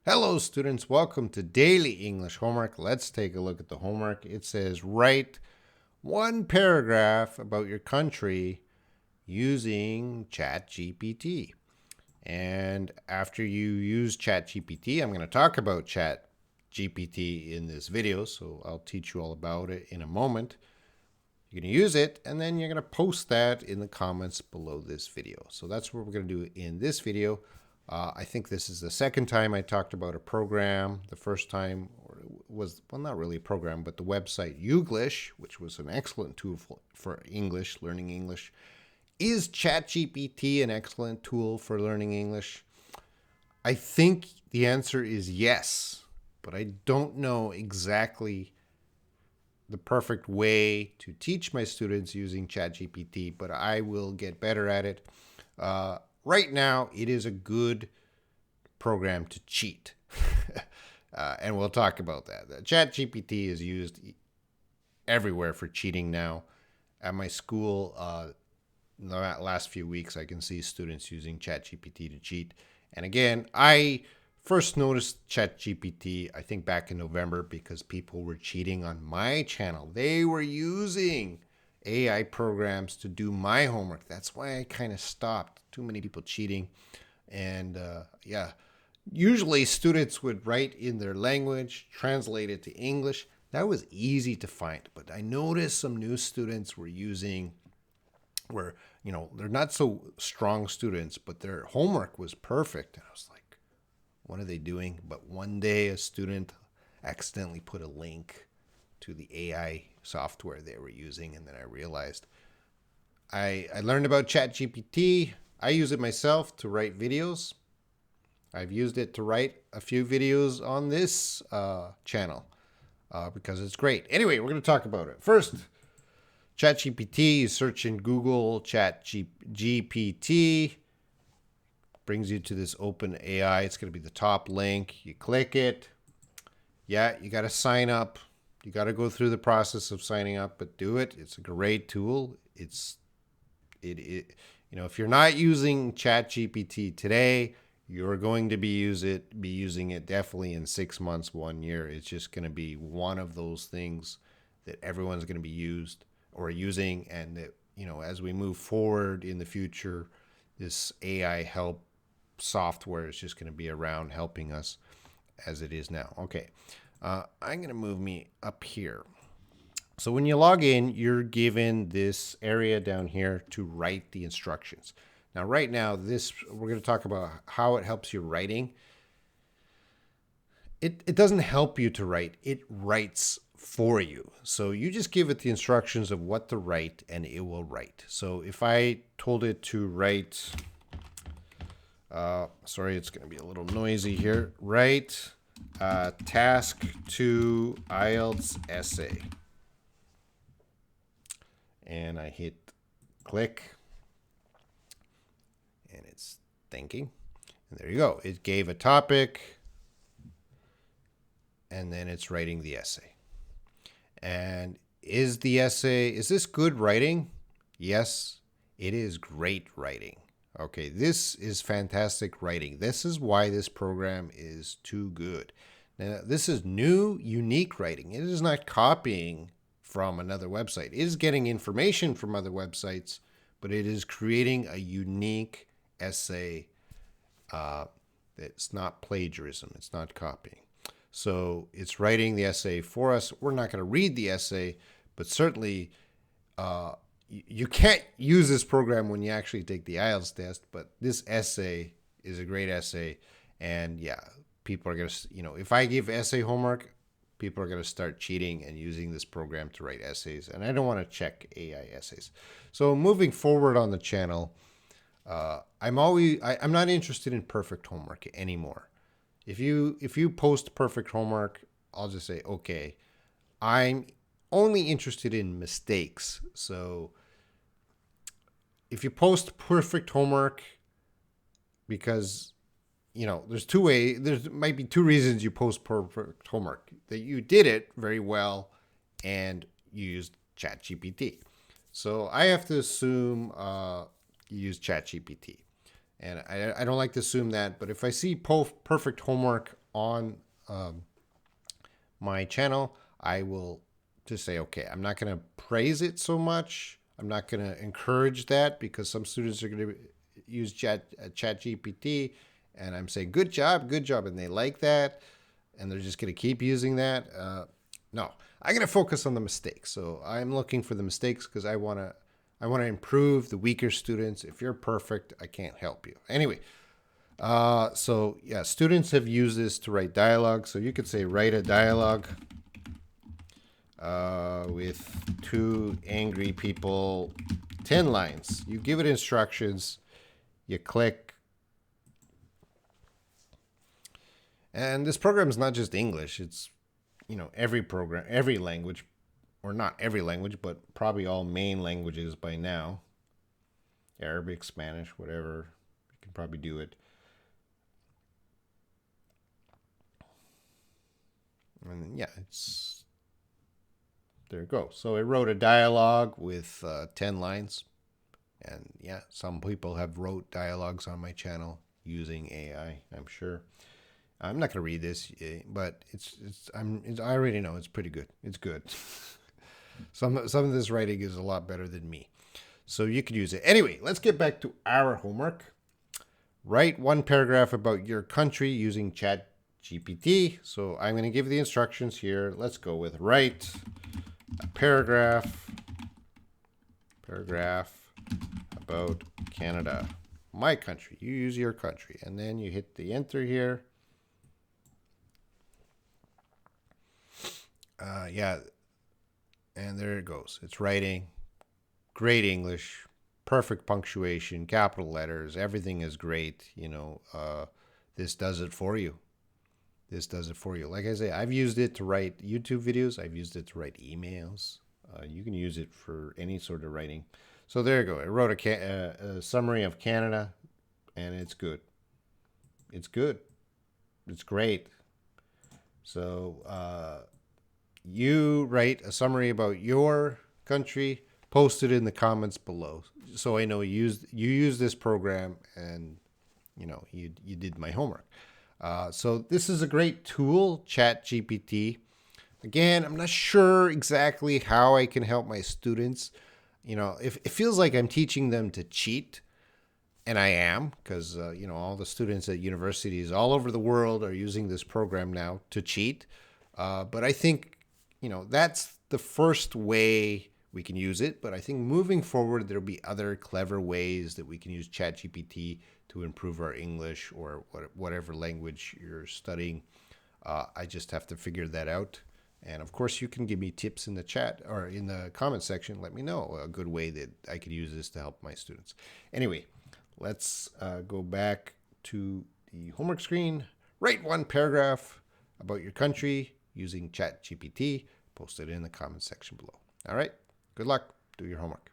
Hello, students. Welcome to Daily English Homework. Let's take a look at the homework. It says write one paragraph about your country using ChatGPT. And after you use ChatGPT, I'm going to talk about ChatGPT in this video, so I'll teach you all about it in a moment. You're going to use it, and then you're going to post that in the comments below this video. So that's what we're going to do in this video. I think this is the second time I talked about a program. The first time was, well, not really a program, but the website Youglish, which was an excellent tool for English, learning English. Is ChatGPT an excellent tool for learning English? I think the answer is yes, but I don't know exactly the perfect way to teach my students using ChatGPT, but I will get better at it. Right now, it is a good program to cheat. And we'll talk about that. ChatGPT is used everywhere for cheating now. At my school, in the last few weeks, I can see students using ChatGPT to cheat. And again, I first noticed ChatGPT, I think back in November, because people were cheating on my channel. They were using AI programs to do my homework. That's why I kind of stopped. Too many people cheating. And usually students would write in their language, translate it to English. That was easy to find. But I noticed some new students were they're not so strong students, but their homework was perfect. And I was like, what are they doing? But one day a student accidentally put a link to the AI software they were using, and then I realized I learned about ChatGPT. I use it myself to write videos. I've used it to write a few videos on this channel because it's great. Anyway, we're going to talk about it. First, ChatGPT, you search in Google ChatGPT, brings you to this open AI. It's going to be the top link. You click it. Yeah, you got to sign up. You got to go through the process of signing up, but do it. It's a great tool. If you're not using ChatGPT today, you're going to be using it definitely in 6 months, 1 year. It's just going to be one of those things that everyone's going to be using, and that as we move forward in the future, this AI help software is just going to be around helping us as it is now. Okay, I'm going to move me up here. So when you log in, you're given this area down here to write the instructions. Now, right now, we're going to talk about how it helps you writing. It doesn't help you to write. It writes for you. So you just give it the instructions of what to write, and it will write. So if I told it to write, sorry, it's going to be a little noisy here. Write task 2 IELTS essay. And I hit click, and it's thinking. And there you go. It gave a topic, and then it's writing the essay. And is this good writing? Yes, it is great writing. Okay, this is fantastic writing. This is why this program is too good. Now, this is new, unique writing. It is not copying from another website. It is getting information from other websites, but it is creating a unique essay that's not plagiarism. It's not copying. So it's writing the essay for us. We're not going to read the essay, but certainly you can't use this program when you actually take the IELTS test, but this essay is a great essay. And yeah, people are going to, if I give essay homework, people are going to start cheating and using this program to write essays. And I don't want to check AI essays. So moving forward on the channel, I'm not interested in perfect homework anymore. If you post perfect homework, I'll just say, okay, I'm only interested in mistakes. So if you post perfect homework, because there might be two reasons you post perfect homework: that you did it very well and you used ChatGPT. So I have to assume you use ChatGPT. And I don't like to assume that, but if I see perfect homework on my channel, I will just say, okay, I'm not going to praise it so much. I'm not going to encourage that because some students are going to use ChatGPT, and I'm saying good job, and they like that, and they're just going to keep using that. No, I'm going to focus on the mistakes. So I'm looking for the mistakes because I want to improve the weaker students. If you're perfect, I can't help you. Anyway, so yeah, students have used this to write dialogue. So you could say write a dialogue with two angry people, 10 lines. You give it instructions, you click. And this program is not just English. It's, every program, every language, or not every language, but probably all main languages by now. Arabic, Spanish, whatever. You can probably do it. And yeah, there you go. So I wrote a dialogue with 10 lines. And yeah, some people have wrote dialogues on my channel using AI, I'm sure. I'm not going to read this, but I already know it's pretty good. It's good. Some of this writing is a lot better than me. So you could use it. Anyway, let's get back to our homework. Write one paragraph about your country using ChatGPT. So I'm going to give the instructions here. Let's go with write a paragraph about Canada, my country. You use your country, and then you hit the enter here. Yeah, and there it goes. It's writing. Great English, perfect punctuation, capital letters. Everything is great. This does it for you. This does it for you. Like I say, I've used it to write YouTube videos. I've used it to write emails. You can use it for any sort of writing. So there you go. I wrote a summary of Canada, and it's good. It's good. It's great. So you write a summary about your country, post it in the comments below, so I know you use this program, and you did my homework. So this is a great tool, ChatGPT. Again, I'm not sure exactly how I can help my students. If it feels like I'm teaching them to cheat, and I am, because all the students at universities all over the world are using this program now to cheat. But I think that's the first way we can use it. But I think moving forward, there'll be other clever ways that we can use ChatGPT to improve our English or whatever language you're studying. I just have to figure that out. And of course, you can give me tips in the chat or in the comment section. Let me know a good way that I could use this to help my students. Anyway, let's go back to the homework screen. Write one paragraph about your country using ChatGPT. Post it in the comment section below. All right. Good luck. Do your homework.